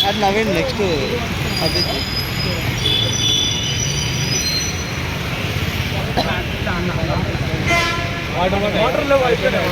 అది నవీన్ నెక్స్ట్ అది వాటర్లో అయిపోయినాయి.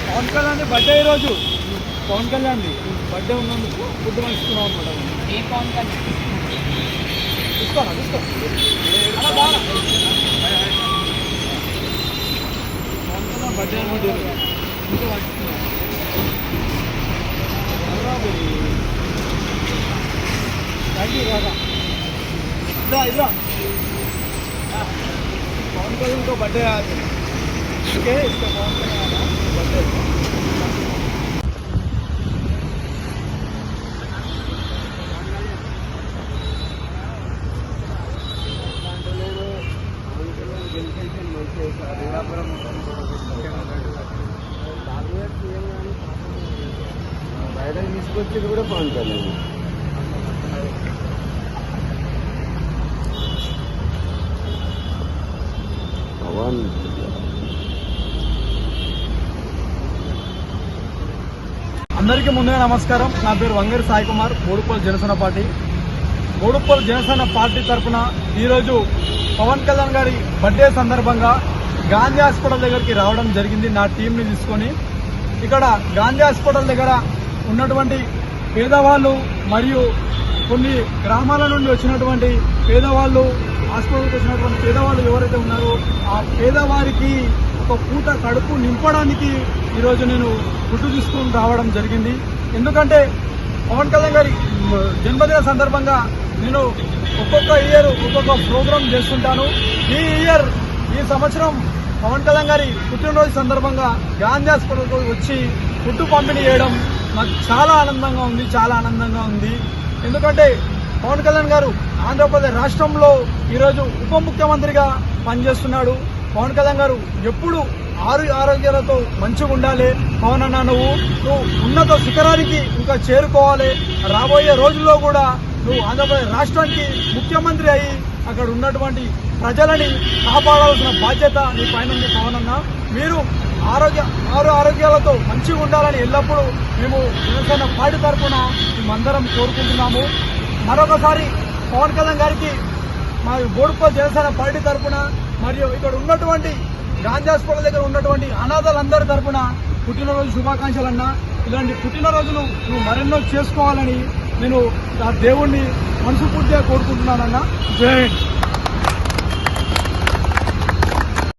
పవన్ కళ్యాణ్ బర్త్డే ఈరోజు. పవన్ కళ్యాణ్ బర్త్డే ఉన్నందుకు ఫుడ్ ఇస్తున్నాం అనమాట. పవన్ కళ్యాణ్ తీసుకోనా పవన్ కళ్యాణ్ బర్త్డే అనమాట ఇంకా పట్టిస్తున్నాం. థ్యాంక్ యూ రాగా ఇదా पवन कल्याण को बर्थडे आज ओके इसका पवन कल्याण बर्थडे బయట తీసుకొచ్చేది కూడా పవన్ కళ్యాణ్. అందరికీ ముందుగా నమస్కారం. నా పేరు వంగరి సాయి కుమార్, బోడుప్పల్ జనసేన పార్టీ. బోడుప్పల్ జనసేన పార్టీ తరఫున ఈరోజు పవన్ కళ్యాణ్ గారి బర్త్డే సందర్భంగా గాంధీ హాస్పిటల్ దగ్గరికి రావడం జరిగింది నా టీంని తీసుకొని. ఇక్కడ గాంధీ హాస్పిటల్ దగ్గర ఉన్నటువంటి పేదవాళ్ళు మరియు కొన్ని గ్రామాల నుండి వచ్చినటువంటి పేదవాళ్ళు, హాస్పిటల్కి వచ్చినటువంటి పేదవాళ్ళు ఎవరైతే ఉన్నారో ఆ పేదవారికి ఒక పూట కడుపు నింపడానికి ఈరోజు నేను గుర్తు తీసుకుని రావడం జరిగింది. ఎందుకంటే పవన్ కళ్యాణ్ గారి జన్మదిన సందర్భంగా నేను ఒక్కొక్క ఇయర్ ఒక్కొక్క ప్రోగ్రాం చేస్తుంటాను. ఈ సంవత్సరం పవన్ కళ్యాణ్ గారి పుట్టినరోజు సందర్భంగా గాంధీ హాస్పిటల్కు వచ్చి ఫుడ్ పంపిణీ చేయడం నాకు చాలా ఆనందంగా ఉంది. ఎందుకంటే పవన్ కళ్యాణ్ గారు ఆంధ్రప్రదేశ్ రాష్ట్రంలో ఈరోజు ఉప ముఖ్యమంత్రిగా పనిచేస్తున్నాడు. పవన్ కళ్యాణ్ గారు ఎప్పుడు ఆరోగ్యాలతో మంచిగా ఉండాలి. పవన్ అన్న నువ్వు ఉన్నత శిఖరానికి ఇంకా చేరుకోవాలి. రాబోయే రోజుల్లో కూడా నువ్వు ఆంధ్రప్రదేశ్ రాష్ట్రానికి ముఖ్యమంత్రి అయ్యి అక్కడ ఉన్నటువంటి ప్రజలని కాపాడాల్సిన బాధ్యత నీ పైన ఉంది పవన్ అన్న. మీరు ఆరోగ్యాలతో మంచిగా ఉండాలని ఎల్లప్పుడూ మేము జనసేన పార్టీ తరఫున మేమందరం కోరుకుంటున్నాము. మరొకసారి పవన్ కళ్యాణ్ గారికి మా బోడుపల్లి జనసేన పార్టీ తరఫున మరియు ఇక్కడ ఉన్నటువంటి గాంధీ హాస్పిటల్ దగ్గర ఉన్నటువంటి అనాథలందరి తరఫున పుట్టినరోజు శుభాకాంక్షలన్నా. ఇలాంటి పుట్టినరోజులు నువ్వు మరెన్నో చేసుకోవాలని నేను ఆ దేవుణ్ణి మనస్ఫూర్తిగా కోరుకుంటున్నానన్నా. జై హింద్.